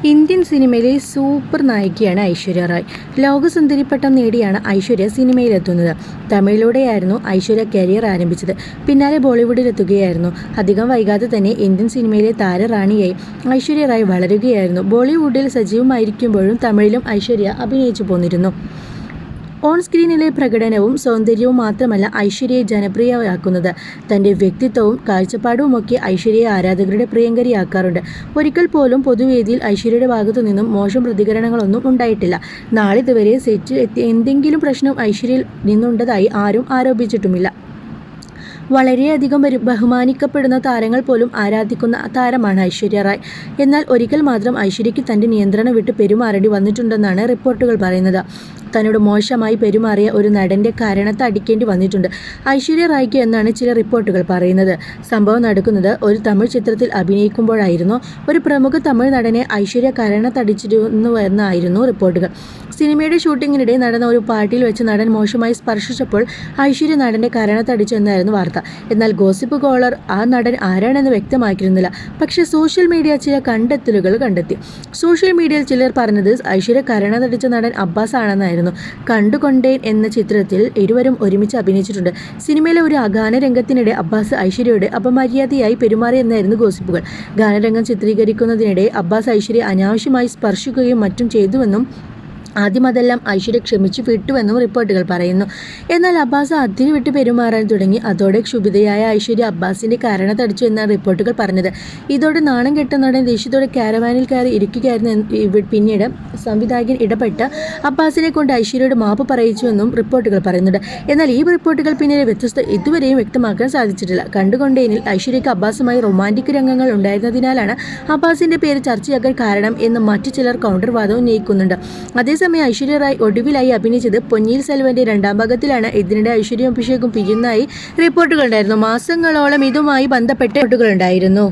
Indian സിനിമയിലെ super നായികയാണ് Aishwarya Rai. ലോകസുന്ദരി പട്ടം നേടിയാണ് Aishwarya സിനിമയിലെത്തുന്നത്. തമിഴിലൂടെയായിരുന്നു Aishwarya career ആരംഭിച്ചത്. പിന്നാലെ ബോളിവുഡിലെത്തുകയായിരുന്നു. അധികം വൈകാതെ തന്നെ ഇന്ത്യൻ സിനിമയിലെ താരറാണിയായി ഐശ്വര്യ റായ് വളരുകയായിരുന്നു. ബോളിവുഡിൽ സജീവമായിരിക്കുമ്പോഴും തമിഴിലും ഐശ്വര്യ അഭിനയിച്ചു പോന്നിരുന്നു. ഓൺ സ്ക്രീനിലെ പ്രകടനവും സൗന്ദര്യവും മാത്രമല്ല ഐശ്വര്യയെ ജനപ്രിയയാക്കുന്നത്. തൻ്റെ വ്യക്തിത്വവും കാഴ്ചപ്പാടുമൊക്കെ ഐശ്വര്യയെ ആരാധകരുടെ പ്രിയങ്കരിയാക്കാറുണ്ട്. ഒരിക്കൽ പോലും പൊതുവേദിയിൽ ഐശ്വര്യയുടെ ഭാഗത്തു നിന്നും മോശം പ്രതികരണങ്ങളൊന്നും ഉണ്ടായിട്ടില്ല. നാളിതുവരെ സെറ്റിൽ എന്തെങ്കിലും പ്രശ്നം ഐശ്വര്യയിൽ നിന്നുണ്ടതായി ആരും ആരോപിച്ചിട്ടുമില്ല. വളരെയധികം ബഹുമാനിക്കപ്പെടുന്ന താരങ്ങൾ പോലും ആരാധിക്കുന്ന താരമാണ് ഐശ്വര്യ റായ്. എന്നാൽ ഒരിക്കൽ മാത്രം ഐശ്വര്യയ്ക്ക് തൻ്റെ നിയന്ത്രണം വിട്ട് പെരുമാറേണ്ടി വന്നിട്ടുണ്ടെന്നാണ് റിപ്പോർട്ടുകൾ പറയുന്നത്. തന്നോട് മോശമായി പെരുമാറിയ ഒരു നടൻ്റെ കാരണത്ത് അടിക്കേണ്ടി വന്നിട്ടുണ്ട് ഐശ്വര്യ റായ്ക്ക് എന്നാണ് ചില റിപ്പോർട്ടുകൾ പറയുന്നത്. സംഭവം നടക്കുന്നത് ഒരു തമിഴ് ചിത്രത്തിൽ അഭിനയിക്കുമ്പോഴായിരുന്നു. ഒരു പ്രമുഖ തമിഴ് നടനെ ഐശ്വര്യ കാരണത്തടിച്ചിരുന്നുവെന്നായിരുന്നു റിപ്പോർട്ടുകൾ. സിനിമയുടെ ഷൂട്ടിങ്ങിനിടെ നടന്ന ഒരു പാർട്ടിയിൽ വെച്ച് നടൻ മോശമായി സ്പർശിച്ചപ്പോൾ ഐശ്വര്യ നടൻ്റെ കാരണത്തടിച്ചു എന്നായിരുന്നു വാർത്ത. എന്നാൽ ഗോസിപ്പ് കോളർ ആ നടൻ ആരാണെന്ന് വ്യക്തമാക്കിയിരുന്നില്ല. പക്ഷേ സോഷ്യൽ മീഡിയ ചില കണ്ടെത്തലുകൾ കണ്ടെത്തി. സോഷ്യൽ മീഡിയയിൽ ചിലർ പറഞ്ഞത് ഐശ്വര്യ കാരണത്തടിച്ച നടൻ അബ്ബാസ് ആണെന്നായിരുന്നു. കണ്ടുകൊണ്ടേൻ എന്ന ചിത്രത്തിൽ ഇരുവരും ഒരുമിച്ച് അഭിനയിച്ചിട്ടുണ്ട്. സിനിമയിലെ ഒരു ഗാനരംഗത്തിനിടെ അബ്ബാസ് ഐശ്വര്യയോട് അപമര്യാദയായി പെരുമാറിയെന്നായിരുന്നു ഗോസിപ്പുകൾ. ഗാനരംഗം ചിത്രീകരിക്കുന്നതിനിടെ അബ്ബാസ് ഐശ്വര്യ അനാവശ്യമായി സ്പർശിക്കുകയും മറ്റും ചെയ്തുവെന്നും ആദ്യം അതെല്ലാം ഐശ്വര്യ ക്ഷമിച്ചു വിട്ടുവെന്നും റിപ്പോർട്ടുകൾ പറയുന്നു. എന്നാൽ അബ്ബാസ് അതിന് വിട്ട് പെരുമാറാൻ തുടങ്ങി. അതോടെ ക്ഷുഭിതയായ ഐശ്വര്യ അബ്ബാസിൻ്റെ കാരണത്തടിച്ചു എന്നാണ് റിപ്പോർട്ടുകൾ പറഞ്ഞത്. ഇതോടെ നാണം കെട്ട നടൻ ദേഷ്യത്തോടെ കാരവാനിൽ കയറി ഇരിക്കുകയായിരുന്നു. പിന്നീട് സംവിധായകൻ ഇടപെട്ട് അബ്ബാസിനെ കൊണ്ട് ഐശ്വര്യയോട് മാപ്പ് പറയിച്ചുവെന്നും റിപ്പോർട്ടുകൾ പറയുന്നുണ്ട്. എന്നാൽ ഈ റിപ്പോർട്ടുകൾ പിന്നിലെ വ്യത്യസ്ത ഇതുവരെയും വ്യക്തമാക്കാൻ സാധിച്ചിട്ടില്ല. കണ്ടുകൊണ്ടേനിൽ ഐശ്വര്യയ്ക്ക് അബ്ബാസുമായി റൊമാൻറ്റിക് രംഗങ്ങൾ ഉണ്ടായിരുന്നതിനാലാണ് അബ്ബാസിൻ്റെ പേര് ചർച്ചയാക്കാൻ കാരണം എന്ന് മറ്റു ചിലർ കൗണ്ടർ വാദം ഉന്നയിക്കുന്നുണ്ട്. അതേസമയം ഐശ്വര്യ റായ് ഒടുവിലായി അഭിനയിച്ചത് പൊന്നിയിൻ സെൽവന്റെ രണ്ടാം ഭാഗത്തിലാണ്. ഇതിനിടെ ഐശ്വര്യയും അഭിഷേകും പിരിയുന്നതായി റിപ്പോർട്ടുകളുണ്ടായിരുന്നു. മാസങ്ങളോളം ഇതുമായി ബന്ധപ്പെട്ട റിപ്പോർട്ടുകളുണ്ടായിരുന്നു.